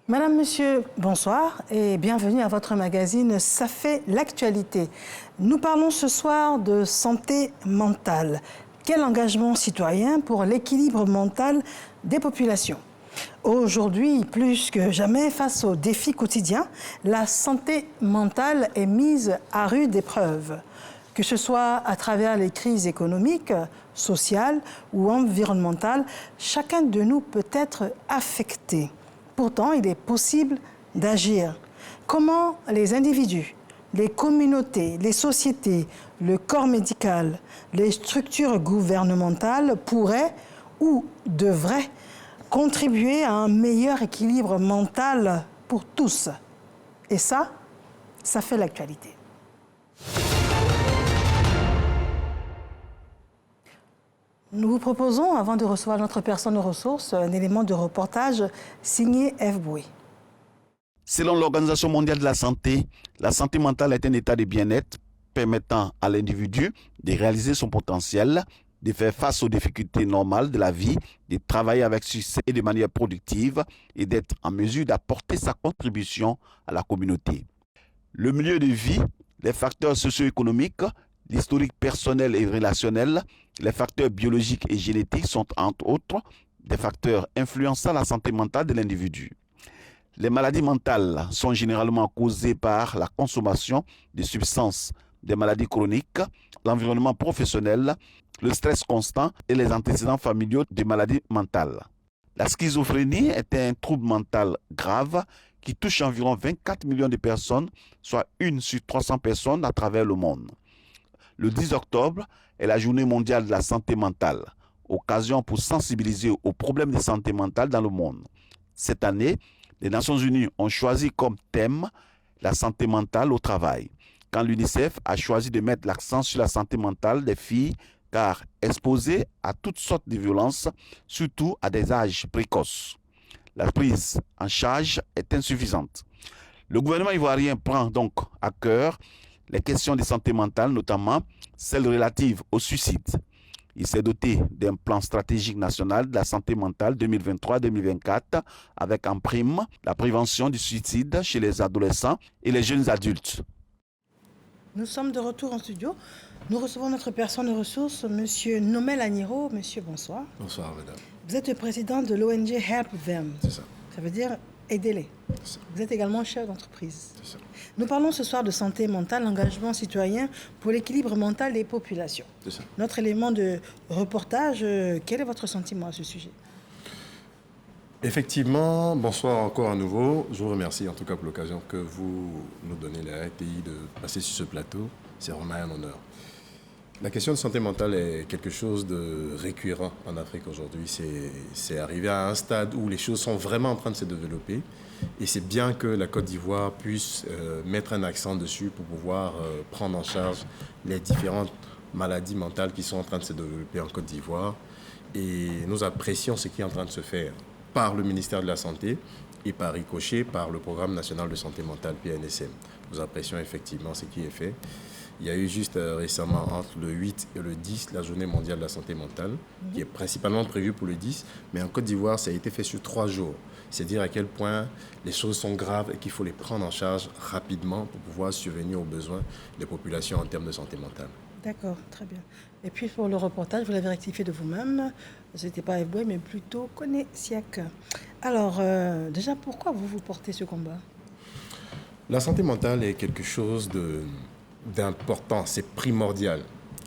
Madame, Monsieur, bonsoir et bienvenue à votre magazine Ça fait l'actualité. Nous parlons ce soir de santé mentale. Quel engagement citoyen pour l'équilibre mental des populations? Aujourd'hui, plus que jamais, face aux défis quotidiens, la santé mentale est mise à rude épreuve. Que ce soit à travers les crises économiques, sociales ou environnementales, chacun de nous peut être affecté. Pourtant, il est possible d'agir. Comment les individus, les communautés, les sociétés, le corps médical, les structures gouvernementales pourraient ou devraient contribuer à un meilleur équilibre mental pour tous? Et ça fait l'actualité. Nous vous proposons, avant de recevoir notre personne ressource, un élément de reportage signé F. Boué. Selon l'Organisation mondiale de la santé mentale est un état de bien-être permettant à l'individu de réaliser son potentiel, de faire face aux difficultés normales de la vie, de travailler avec succès et de manière productive et d'être en mesure d'apporter sa contribution à la communauté. Le milieu de vie, les facteurs socio-économiques, l'historique personnel et relationnel, les facteurs biologiques et génétiques sont entre autres des facteurs influençant la santé mentale de l'individu. Les maladies mentales sont généralement causées par la consommation de substances, des maladies chroniques, l'environnement professionnel, le stress constant et les antécédents familiaux de maladies mentales. La schizophrénie est un trouble mental grave qui touche environ 24 millions de personnes, soit 1 sur 300 personnes à travers le monde. Le 10 octobre est la journée mondiale de la santé mentale, occasion pour sensibiliser aux problèmes de santé mentale dans le monde. Cette année, les Nations Unies ont choisi comme thème la santé mentale au travail, quand l'UNICEF a choisi de mettre l'accent sur la santé mentale des filles, car exposées à toutes sortes de violences, surtout à des âges précoces. La prise en charge est insuffisante. Le gouvernement ivoirien prend donc à cœur les questions de santé mentale, notamment celles relatives au suicide. Il s'est doté d'un plan stratégique national de la santé mentale 2023-2024 avec en prime la prévention du suicide chez les adolescents et les jeunes adultes. Nous sommes de retour en studio. Nous recevons notre personne ressource, Monsieur Nomel Agniro. Monsieur, bonsoir. Bonsoir, madame. Vous êtes le président de l'ONG Help Them. C'est ça. Ça veut dire aidez-les. C'est ça. Vous êtes également chef d'entreprise. C'est ça. Nous parlons ce soir de santé mentale, engagement citoyen pour l'équilibre mental des populations. C'est ça. Notre élément de reportage, quel est votre sentiment à ce sujet? Effectivement, bonsoir encore à nouveau. Je vous remercie en tout cas pour l'occasion que vous nous donnez, la RTI, de passer sur ce plateau. C'est vraiment un honneur. La question de santé mentale est quelque chose de récurrent en Afrique aujourd'hui. C'est arrivé à un stade où les choses sont vraiment en train de se développer. Et c'est bien que la Côte d'Ivoire puisse mettre un accent dessus pour pouvoir prendre en charge les différentes maladies mentales qui sont en train de se développer en Côte d'Ivoire. Et nous apprécions ce qui est en train de se faire par le ministère de la Santé et par ricochet par le Programme national de santé mentale, PNSM. Nous apprécions effectivement ce qui est fait. Il y a eu juste récemment, entre le 8 et le 10, la journée mondiale de la santé mentale, qui est principalement prévue pour le 10, mais en Côte d'Ivoire, ça a été fait sur 3 jours. C'est dire à quel point les choses sont graves et qu'il faut les prendre en charge rapidement pour pouvoir subvenir aux besoins des populations en termes de santé mentale. D'accord, très bien. Et puis pour le reportage, vous l'avez rectifié de vous-même. Ce n'était pas Eboué, mais plutôt Koné Siak. Alors, déjà, pourquoi vous portez ce combat? La santé mentale est quelque chose d'important, c'est primordial.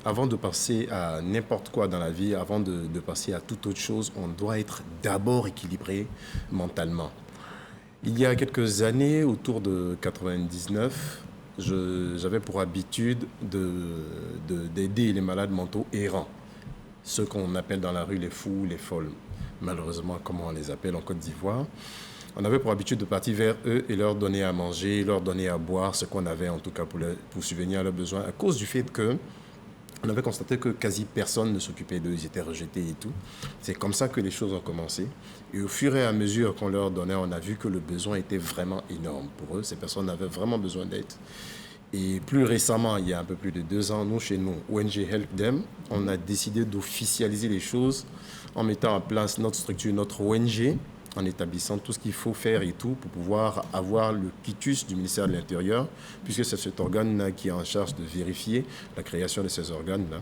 Avant de passer à n'importe quoi dans la vie, avant de passer à toute autre chose, on doit être d'abord équilibré mentalement. Il y a quelques années, autour de 99, j'avais pour habitude d'aider les malades mentaux errants, ceux qu'on appelle dans la rue les fous, les folles, malheureusement comme on les appelle en Côte d'Ivoire. On avait pour habitude de partir vers eux et leur donner à manger, leur donner à boire, ce qu'on avait en tout cas pour subvenir à leurs besoins, à cause du fait que on avait constaté que quasi personne ne s'occupait d'eux, ils étaient rejetés et tout. C'est comme ça que les choses ont commencé. Et au fur et à mesure qu'on leur donnait, on a vu que le besoin était vraiment énorme pour eux. Ces personnes avaient vraiment besoin d'aide. Et plus récemment, il y a un peu plus de 2 ans, chez nous, ONG Help Them, on a décidé d'officialiser les choses en mettant en place notre structure, notre ONG, en établissant tout ce qu'il faut faire et tout pour pouvoir avoir le quitus du ministère de l'Intérieur, puisque c'est cet organe-là qui est en charge de vérifier la création de ces organes-là.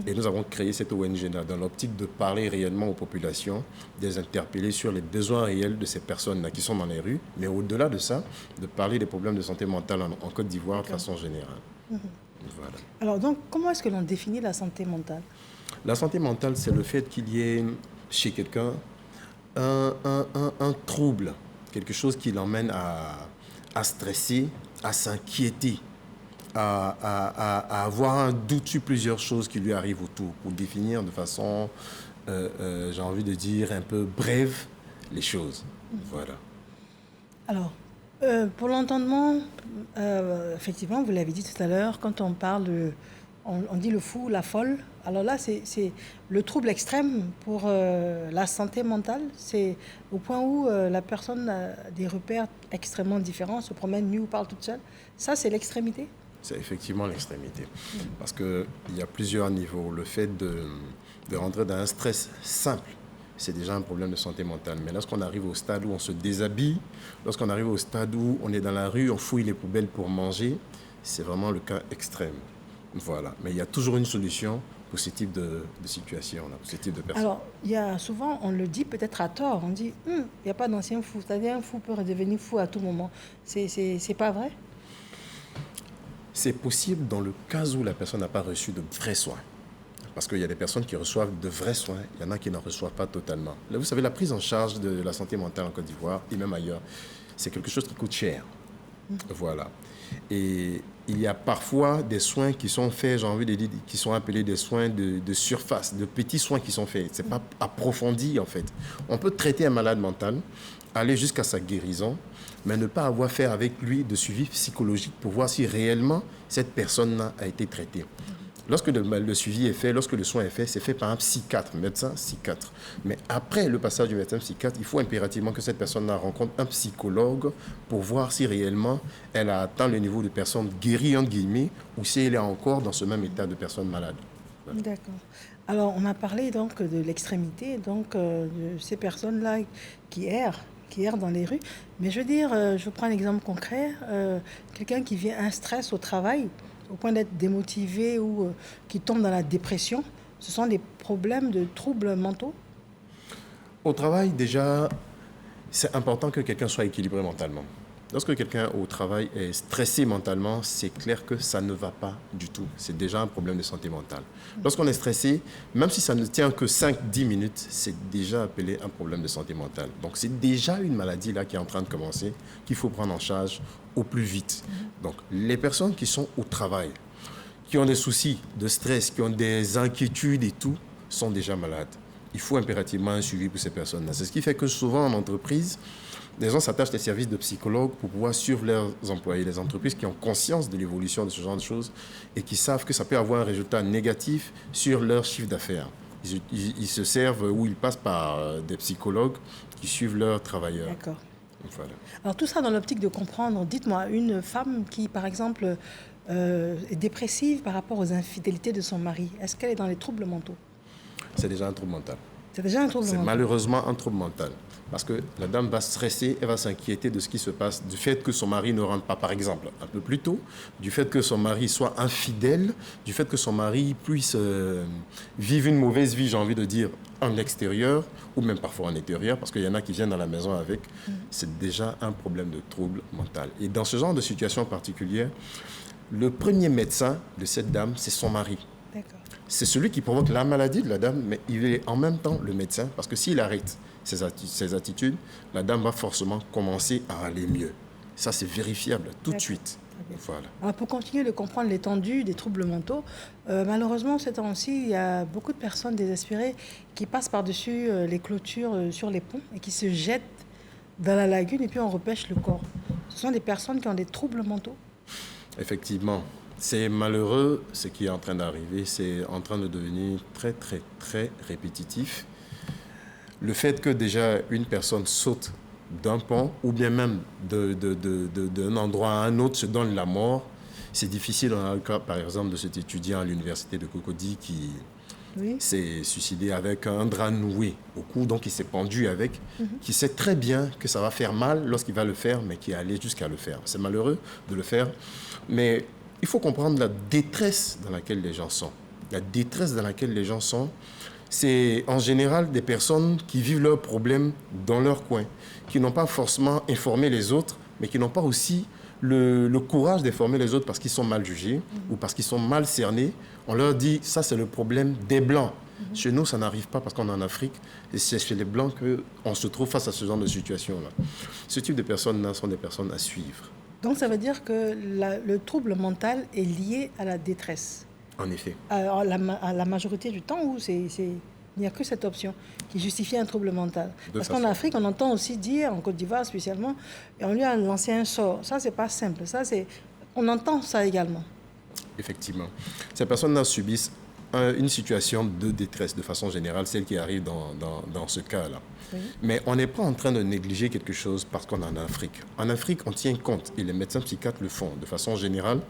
Et nous avons créé cette ONG-là dans l'optique de parler réellement aux populations, de les interpeller sur les besoins réels de ces personnes-là qui sont dans les rues, mais au-delà de ça, de parler des problèmes de santé mentale en Côte d'Ivoire de façon générale. Voilà. Alors donc, comment est-ce que l'on définit la santé mentale? La santé mentale, c'est le fait qu'il y ait chez quelqu'un un trouble, quelque chose qui l'emmène à stresser, à s'inquiéter, à avoir un doute sur plusieurs choses qui lui arrivent autour, pour définir de façon, j'ai envie de dire, un peu brève les choses. Voilà. Alors, pour l'entendement, effectivement, vous l'avez dit tout à l'heure, quand on parle on dit le fou, la folle. Alors là, c'est le trouble extrême pour la santé mentale. C'est au point où la personne a des repères extrêmement différents, se promène nue ou parle toute seule. Ça, c'est l'extrémité? C'est effectivement l'extrémité. Parce qu'il y a plusieurs niveaux. Le fait de rentrer dans un stress simple, c'est déjà un problème de santé mentale. Mais lorsqu'on arrive au stade où on se déshabille, lorsqu'on arrive au stade où on est dans la rue, on fouille les poubelles pour manger, c'est vraiment le cas extrême. Voilà. Mais il y a toujours une solution pour ce type de situation, pour ce type de personnes. Alors, il y a souvent, on le dit peut-être à tort, on dit il n'y a pas d'ancien fou. C'est-à-dire un fou peut redevenir fou à tout moment. C'est pas vrai? C'est possible dans le cas où la personne n'a pas reçu de vrais soins. Parce qu'il y a des personnes qui reçoivent de vrais soins, il y en a qui n'en reçoivent pas totalement. Là, vous savez, la prise en charge de la santé mentale en Côte d'Ivoire, et même ailleurs, c'est quelque chose qui coûte cher. Voilà. Et il y a parfois des soins qui sont faits, j'ai envie de dire, qui sont appelés des soins de surface, de petits soins qui sont faits. Ce n'est pas approfondi, en fait. On peut traiter un malade mental, aller jusqu'à sa guérison, mais ne pas avoir fait avec lui de suivi psychologique pour voir si réellement cette personne-là a été traitée. Lorsque le suivi est fait, lorsque le soin est fait, c'est fait par un psychiatre, médecin psychiatre. Mais après le passage du médecin psychiatre, il faut impérativement que cette personne-là rencontre un psychologue pour voir si réellement elle a atteint le niveau de personne guérie, entre guillemets, ou si elle est encore dans ce même état de personne malade. Voilà. D'accord. Alors, on a parlé donc de l'extrémité, donc de ces personnes-là qui errent dans les rues. Mais je veux dire, je prends un exemple concret, quelqu'un qui vit un stress au travail, au point d'être démotivé ou qui tombe dans la dépression, ce sont des problèmes de troubles mentaux? Au travail, déjà, c'est important que quelqu'un soit équilibré mentalement. Lorsque quelqu'un au travail est stressé mentalement, c'est clair que ça ne va pas du tout. C'est déjà un problème de santé mentale. Lorsqu'on est stressé, même si ça ne tient que 5-10 minutes, c'est déjà appelé un problème de santé mentale. Donc c'est déjà une maladie là qui est en train de commencer, qu'il faut prendre en charge au plus vite. Donc les personnes qui sont au travail, qui ont des soucis de stress, qui ont des inquiétudes et tout, sont déjà malades. Il faut impérativement un suivi pour ces personnes-là. C'est ce qui fait que souvent en entreprise, les gens s'attachent des services de psychologues pour pouvoir suivre leurs employés. Les entreprises qui ont conscience de l'évolution de ce genre de choses et qui savent que ça peut avoir un résultat négatif sur leur chiffre d'affaires. Ils se servent ou ils passent par des psychologues qui suivent leurs travailleurs. D'accord. Voilà. Alors tout ça dans l'optique de comprendre, dites-moi, une femme qui par exemple est dépressive par rapport aux infidélités de son mari, est-ce qu'elle est dans les troubles mentaux? C'est déjà un trouble mental. C'est déjà un trouble C'est mental. malheureusement un trouble mental. Parce que la dame va stresser, elle va s'inquiéter de ce qui se passe, du fait que son mari ne rentre pas, par exemple, un peu plus tôt, du fait que son mari soit infidèle, du fait que son mari puisse vivre une mauvaise vie, j'ai envie de dire, en extérieur, ou même parfois en intérieur, parce qu'il y en a qui viennent dans la maison avec. C'est déjà un problème de trouble mental. Et dans ce genre de situation particulière, le premier médecin de cette dame, c'est son mari. D'accord. C'est celui qui provoque la maladie de la dame, mais il est en même temps le médecin, parce que s'il arrête ses attitudes, la dame va forcément commencer à aller mieux. Ça, c'est vérifiable tout de suite. Voilà. Alors pour continuer de comprendre l'étendue des troubles mentaux, malheureusement, ces temps-ci, il y a beaucoup de personnes désespérées qui passent par-dessus les clôtures sur les ponts et qui se jettent dans la lagune et puis on repêche le corps. Ce sont des personnes qui ont des troubles mentaux. Effectivement. C'est malheureux ce qui est en train d'arriver. C'est en train de devenir très, très, très répétitif. Le fait que déjà une personne saute d'un pont ou bien même d'un endroit à un autre se donne la mort, c'est difficile. On a le cas, par exemple, de cet étudiant à l'université de Cocody qui s'est suicidé avec un drap noué au cou, donc il s'est pendu avec, qui sait très bien que ça va faire mal lorsqu'il va le faire, mais qui est allé jusqu'à le faire. C'est malheureux de le faire, mais il faut comprendre la détresse dans laquelle les gens sont. La détresse dans laquelle les gens sont, c'est en général des personnes qui vivent leurs problèmes dans leur coin, qui n'ont pas forcément informé les autres, mais qui n'ont pas aussi le courage d'informer les autres parce qu'ils sont mal jugés ou parce qu'ils sont mal cernés. On leur dit, ça c'est le problème des Blancs. Chez nous, ça n'arrive pas parce qu'on est en Afrique et c'est chez les Blancs qu'on se trouve face à ce genre de situation-là. Ce type de personnes-là sont des personnes à suivre. Donc ça veut dire que le trouble mental est lié à la détresse. En effet. À la majorité du temps où il n'y a que cette option qui justifie un trouble mental. Parce qu'en Afrique, on entend aussi dire, en Côte d'Ivoire spécialement, et on lui a lancé un sort. Ça, c'est pas simple. On entend ça également. Effectivement. Ces personnes-là subissent une situation de détresse de façon générale, celle qui arrive dans ce cas-là. Oui. Mais on n'est pas en train de négliger quelque chose parce qu'on est en Afrique. En Afrique, on tient compte, et les médecins psychiatres le font de façon générale,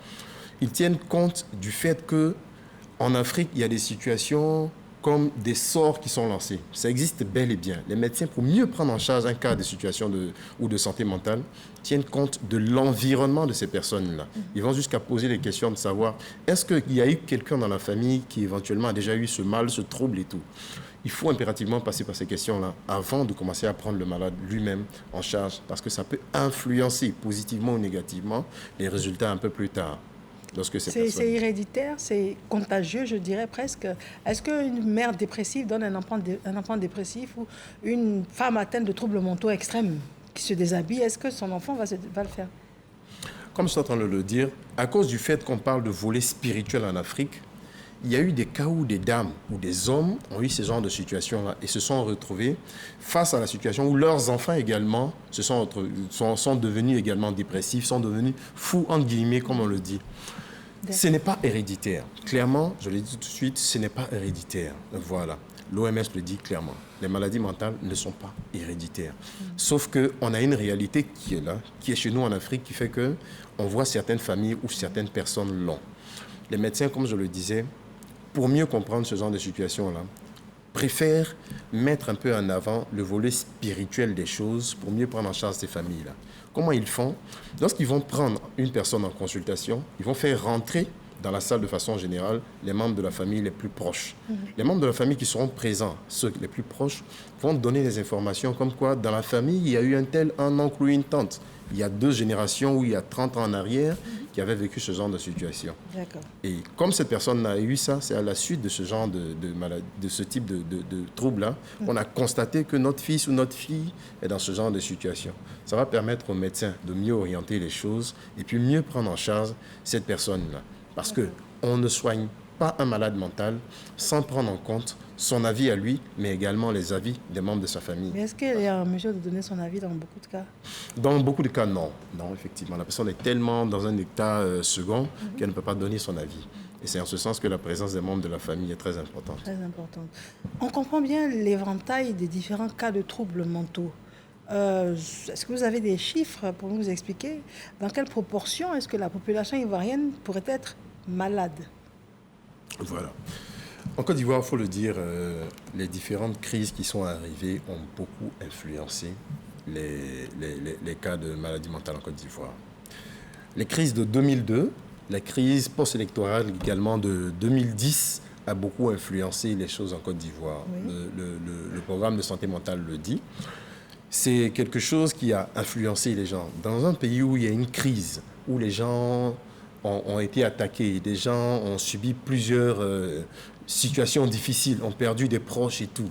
ils tiennent compte du fait qu'en Afrique, il y a des situations comme des sorts qui sont lancés. Ça existe bel et bien. Les médecins, pour mieux prendre en charge un cas de situation ou de santé mentale, tiennent compte de l'environnement de ces personnes-là. Ils vont jusqu'à poser des questions de savoir, est-ce qu'il y a eu quelqu'un dans la famille qui éventuellement a déjà eu ce mal, ce trouble et tout. Il faut impérativement passer par ces questions-là avant de commencer à prendre le malade lui-même en charge, parce que ça peut influencer positivement ou négativement les résultats un peu plus tard. C'est héréditaire, c'est contagieux, je dirais presque. Est-ce qu'une mère dépressive donne un enfant dépressif ou une femme atteinte de troubles mentaux extrêmes qui se déshabille, est-ce que son enfant va le faire? Comme je suis en train de le dire, à cause du fait qu'on parle de volet spirituel en Afrique, il y a eu des cas où des dames ou des hommes ont eu ce genre de situation-là et se sont retrouvés face à la situation où leurs enfants également sont devenus également dépressifs, sont devenus fous, entre guillemets, comme on le dit. Ce n'est pas héréditaire. Clairement, je l'ai dit tout de suite, ce n'est pas héréditaire. Voilà. L'OMS le dit clairement. Les maladies mentales ne sont pas héréditaires. Sauf qu'on a une réalité qui est là, qui est chez nous en Afrique, qui fait qu'on voit certaines familles où certaines personnes l'ont. Les médecins, comme je le disais, pour mieux comprendre ce genre de situation-là, préfèrent mettre un peu en avant le volet spirituel des choses pour mieux prendre en charge ces familles-là. Comment ils font? Lorsqu'ils vont prendre une personne en consultation, ils vont faire rentrer dans la salle de façon générale les membres de la famille les plus proches. Les membres de la famille qui seront présents, ceux les plus proches, vont donner des informations comme quoi dans la famille, il y a eu un oncle ou une tante. Il y a 2 générations où il y a 30 ans en arrière qui avaient vécu ce genre de situation. D'accord. Et comme cette personne a eu ça, c'est à la suite de ce genre de maladie, de ce type de trouble-là, on a constaté que notre fils ou notre fille est dans ce genre de situation. Ça va permettre aux médecins de mieux orienter les choses et puis mieux prendre en charge cette personne-là. Parce qu'on ne soigne pas un malade mental sans prendre en compte son avis à lui, mais également les avis des membres de sa famille. Mais est-ce qu'il est en mesure de donner son avis dans beaucoup de cas? Dans beaucoup de cas, non. Non, effectivement. La personne est tellement dans un état second qu'elle ne peut pas donner son avis. Et c'est en ce sens que la présence des membres de la famille est très importante. Très importante. On comprend bien l'éventail des différents cas de troubles mentaux. Est-ce que vous avez des chiffres pour nous expliquer dans quelle proportion est-ce que la population ivoirienne pourrait être malade? Voilà. En Côte d'Ivoire, il faut le dire, les différentes crises qui sont arrivées ont beaucoup influencé les cas de maladie mentale en Côte d'Ivoire. Les crises de 2002, la crise post-électorale également de 2010 a beaucoup influencé les choses en Côte d'Ivoire. Oui. Le programme de santé mentale le dit. C'est quelque chose qui a influencé les gens. Dans un pays où il y a une crise, où les gens ont été attaqués, des gens ont subi plusieurs situations difficiles, ont perdu des proches et tout,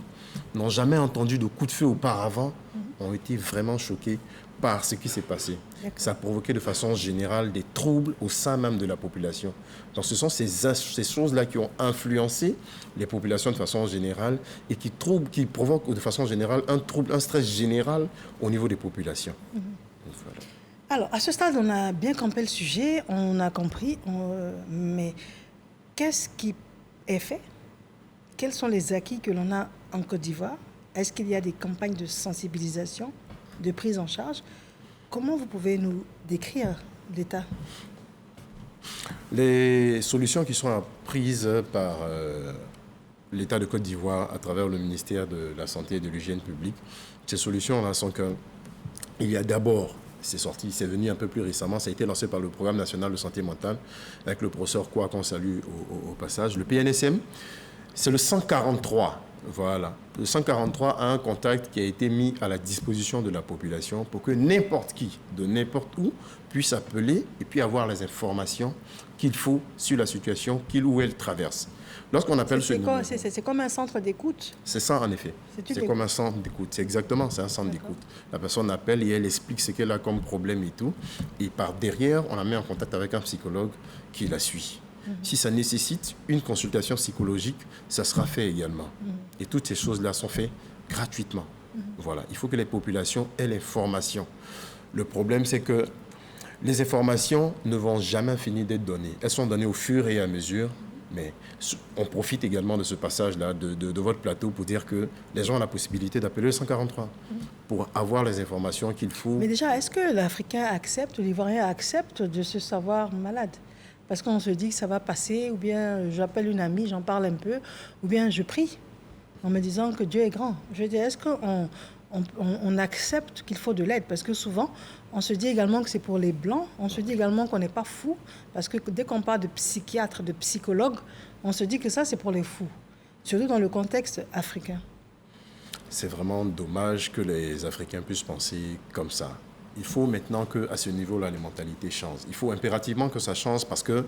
n'ont jamais entendu de coup de feu auparavant, ont été vraiment choqués par ce qui s'est passé. Ça a provoqué de façon générale des troubles au sein même de la population. Donc ce sont ces choses-là qui ont influencé les populations de façon générale et qui provoquent de façon générale un stress général au niveau des populations. Donc, voilà. Alors, à ce stade, on a bien campé le sujet, on a compris, mais qu'est-ce qui est fait? Quels sont les acquis que l'on a en Côte d'Ivoire? Est-ce qu'il y a des campagnes de sensibilisation, de prise en charge? Comment vous pouvez nous décrire l'état? Les solutions qui sont prises l'État de Côte d'Ivoire, à travers le ministère de la Santé et de l'Hygiène publique, ces solutions-là sont que il y a d'abord, c'est venu un peu plus récemment, ça a été lancé par le Programme national de santé mentale, avec le professeur Koua, qu'on salue au passage. Le PNSM, c'est le 143. Voilà. Le 143 a un contact qui a été mis à la disposition de la population pour que n'importe qui, de n'importe où, puisse appeler et puis avoir les informations qu'il faut sur la situation qu'il ou elle traverse. Lorsqu'on appelle ce numéro... C'est comme un centre d'écoute. C'est ça, en effet. C'est comme un centre d'écoute. C'est exactement, c'est un centre d'écoute. La personne appelle et elle explique ce qu'elle a comme problème et tout. Et par derrière, on la met en contact avec un psychologue qui la suit. Si ça nécessite une consultation psychologique, ça sera fait également. Et toutes ces choses-là sont faites gratuitement. Voilà. Il faut que les populations aient l'information. Le problème, c'est que les informations ne vont jamais finir d'être données. Elles sont données au fur et à mesure. Mais on profite également de ce passage-là, de votre plateau, pour dire que les gens ont la possibilité d'appeler le 143 pour avoir les informations qu'il faut. Mais déjà, est-ce que l'Africain accepte, l'Ivoirien accepte de se savoir malade? Parce qu'on se dit que ça va passer, ou bien j'appelle une amie, j'en parle un peu, ou bien je prie en me disant que Dieu est grand. Je veux dire, est-ce qu'on accepte qu'il faut de l'aide? Parce que souvent, on se dit également que c'est pour les Blancs, on se dit également qu'on n'est pas fou, parce que dès qu'on parle de psychiatre, de psychologue, on se dit que ça, c'est pour les fous, surtout dans le contexte africain. C'est vraiment dommage que les Africains puissent penser comme ça. Il faut maintenant qu'à ce niveau-là, les mentalités changent. Il faut impérativement que ça change parce que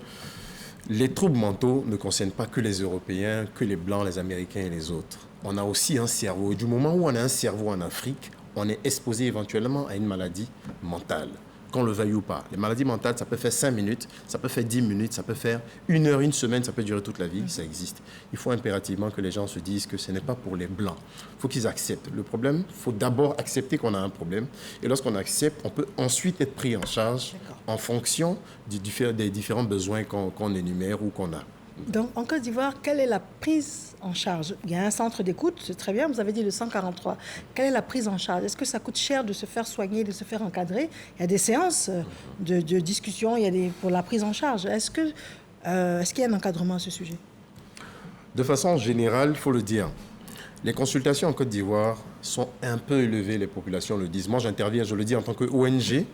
les troubles mentaux ne concernent pas que les Européens, que les Blancs, les Américains et les autres. On a aussi un cerveau. Et du moment où on a un cerveau en Afrique, on est exposé éventuellement à une maladie mentale, qu'on le veuille ou pas. Les maladies mentales, ça peut faire 5 minutes, ça peut faire 10 minutes, ça peut faire 1 heure, 1 semaine, ça peut durer toute la vie, ça existe. Il faut impérativement que les gens se disent que ce n'est pas pour les Blancs. Il faut qu'ils acceptent. Le problème, il faut d'abord accepter qu'on a un problème. Et lorsqu'on accepte, on peut ensuite être pris en charge en fonction des différents besoins qu'on énumère ou qu'on a. Donc, en Côte d'Ivoire, quelle est la prise en charge? Il y a un centre d'écoute, c'est très bien, vous avez dit le 143. Quelle est la prise en charge? Est-ce que ça coûte cher de se faire soigner, de se faire encadrer? Il y a des séances de discussion, pour la prise en charge. Est-ce qu'il y a un encadrement à ce sujet? De façon générale, il faut le dire, les consultations en Côte d'Ivoire sont un peu élevées, les populations le disent. Moi, j'interviens, je le dis en tant qu'ONG.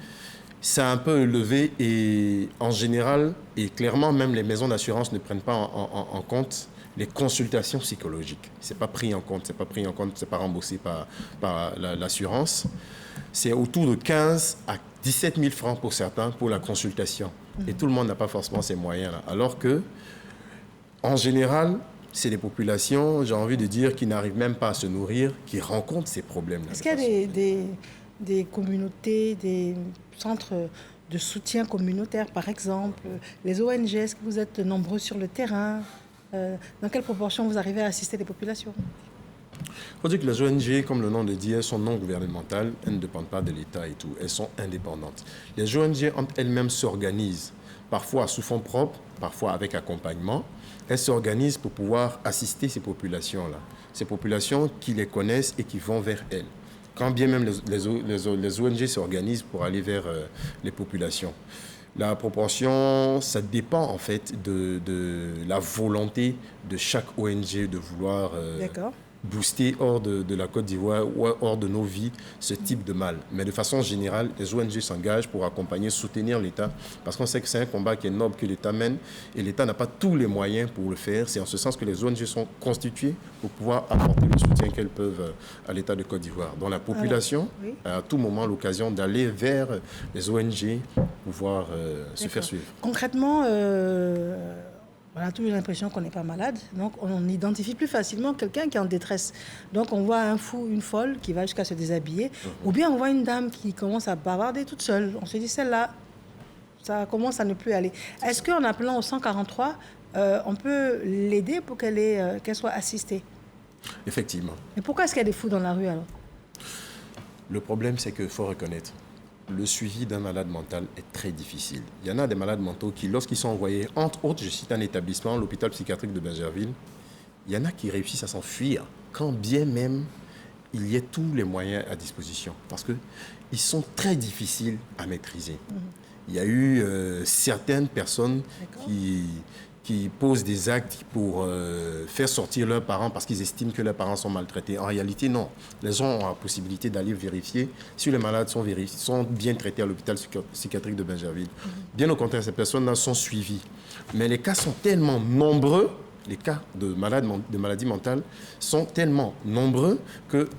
C'est un peu élevé et en général, et clairement, même les maisons d'assurance ne prennent pas en compte les consultations psychologiques. Ce n'est pas pris en compte, c'est pas remboursé par l'assurance. C'est autour de 15 à 17 000 francs pour certains pour la consultation. Et tout le monde n'a pas forcément ces moyens-là. Alors que, en général, c'est des populations, j'ai envie de dire, qui n'arrivent même pas à se nourrir, qui rencontrent ces problèmes-là. Est-ce qu'il y a des communautés, des centres de soutien communautaire, par exemple, les ONG, est-ce que vous êtes nombreux sur le terrain? Dans quelle proportion vous arrivez à assister les populations? Il faut dire que les ONG, comme le nom le dit, elles sont non gouvernementales, elles ne dépendent pas de l'État et tout, elles sont indépendantes. Les ONG elles-mêmes s'organisent, parfois sous fonds propres, parfois avec accompagnement. Elles s'organisent pour pouvoir assister ces populations-là, ces populations qui les connaissent et qui vont vers elles. Quand bien même les ONG s'organisent pour aller vers les populations. La proportion, ça dépend en fait de la volonté de chaque ONG de vouloir booster hors de la Côte d'Ivoire ou hors de nos vies ce type de mal. Mais de façon générale, les ONG s'engagent pour accompagner, soutenir l'État parce qu'on sait que c'est un combat qui est noble que l'État mène et l'État n'a pas tous les moyens pour le faire. C'est en ce sens que les ONG sont constituées pour pouvoir apporter le soutien qu'elles peuvent à l'État de Côte d'Ivoire. Donc la population a à tout moment l'occasion d'aller vers les ONG pour pouvoir se faire suivre. Concrètement, on a toujours l'impression qu'on n'est pas malade, donc on identifie plus facilement quelqu'un qui est en détresse. Donc on voit un fou, une folle qui va jusqu'à se déshabiller, ou bien on voit une dame qui commence à bavarder toute seule. On se dit, celle-là, ça commence à ne plus aller. Est-ce qu'en appelant au 143, on peut l'aider pour qu'elle soit assistée? Effectivement. Mais pourquoi est-ce qu'il y a des fous dans la rue alors? Le problème, c'est qu'il faut reconnaître. Le suivi d'un malade mental est très difficile. Il y en a des malades mentaux qui, lorsqu'ils sont envoyés, entre autres, je cite un établissement, l'hôpital psychiatrique de Bingerville, il y en a qui réussissent à s'enfuir, quand bien même il y ait tous les moyens à disposition, parce qu'ils sont très difficiles à maîtriser. Il y a eu certaines personnes qui posent des actes pour faire sortir leurs parents parce qu'ils estiment que leurs parents sont maltraités. En réalité, non. Les gens ont la possibilité d'aller vérifier si les malades sont bien traités à l'hôpital psychiatrique de Bingerville. Bien au contraire, ces personnes-là sont suivies. Mais les cas sont tellement nombreux, les cas de maladies mentales sont tellement nombreux que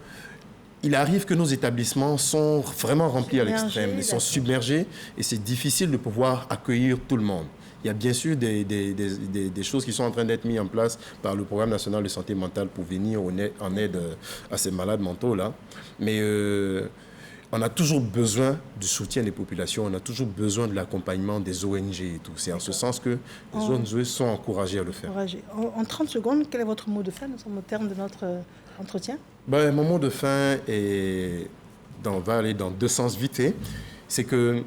il arrive que nos établissements sont vraiment remplis à l'extrême. Ils sont submergés et c'est difficile de pouvoir accueillir tout le monde. Il y a bien sûr des choses qui sont en train d'être mises en place par le Programme national de santé mentale pour venir en aide à ces malades mentaux-là. Mais on a toujours besoin du soutien des populations, on a toujours besoin de l'accompagnement des ONG et tout. C'est en ce sens que les ONG sont encouragées à le faire. En 30 secondes, quel est votre mot de fin? Nous sommes au terme de notre entretien. Mon mot de fin va aller dans deux sens vite fait. C'est que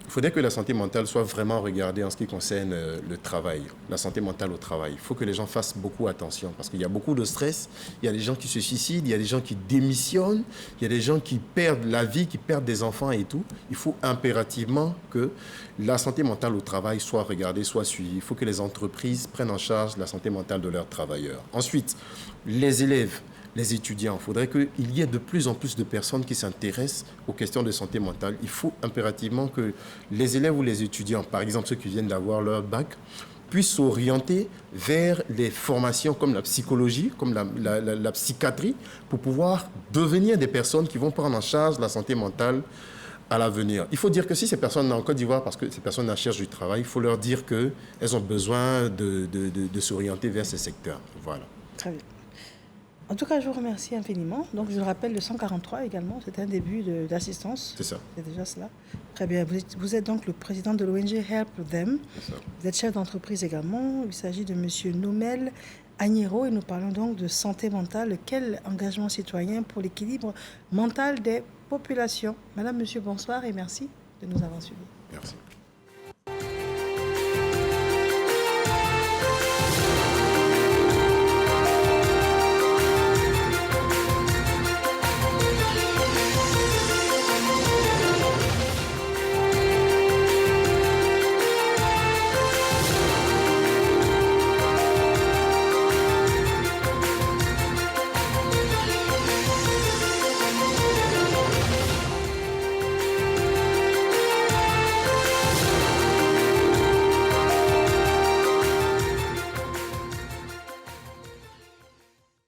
il faudrait que la santé mentale soit vraiment regardée en ce qui concerne le travail, la santé mentale au travail. Il faut que les gens fassent beaucoup attention parce qu'il y a beaucoup de stress, il y a des gens qui se suicident, il y a des gens qui démissionnent, il y a des gens qui perdent la vie, qui perdent des enfants et tout. Il faut impérativement que la santé mentale au travail soit regardée, soit suivie. Il faut que les entreprises prennent en charge la santé mentale de leurs travailleurs. Ensuite, les élèves, les étudiants. Il faudrait qu'il y ait de plus en plus de personnes qui s'intéressent aux questions de santé mentale. Il faut impérativement que les élèves ou les étudiants, par exemple ceux qui viennent d'avoir leur bac, puissent s'orienter vers les formations comme la psychologie, comme la psychiatrie, pour pouvoir devenir des personnes qui vont prendre en charge la santé mentale à l'avenir. Il faut dire que si ces personnes en Côte d'Ivoire, parce que ces personnes cherchent du travail, il faut leur dire qu'elles ont besoin de s'orienter vers ces secteurs. Voilà. Très bien. En tout cas, je vous remercie infiniment. Donc, je le rappelle, le 143 également, c'est un début d'assistance. C'est ça. C'est déjà cela. Très bien. Vous êtes donc le président de l'ONG Help Them. C'est ça. Vous êtes chef d'entreprise également. Il s'agit de M. Nomel Agnero et nous parlons donc de santé mentale. Quel engagement citoyen pour l'équilibre mental des populations. Madame, monsieur, bonsoir et merci de nous avoir suivis. Merci.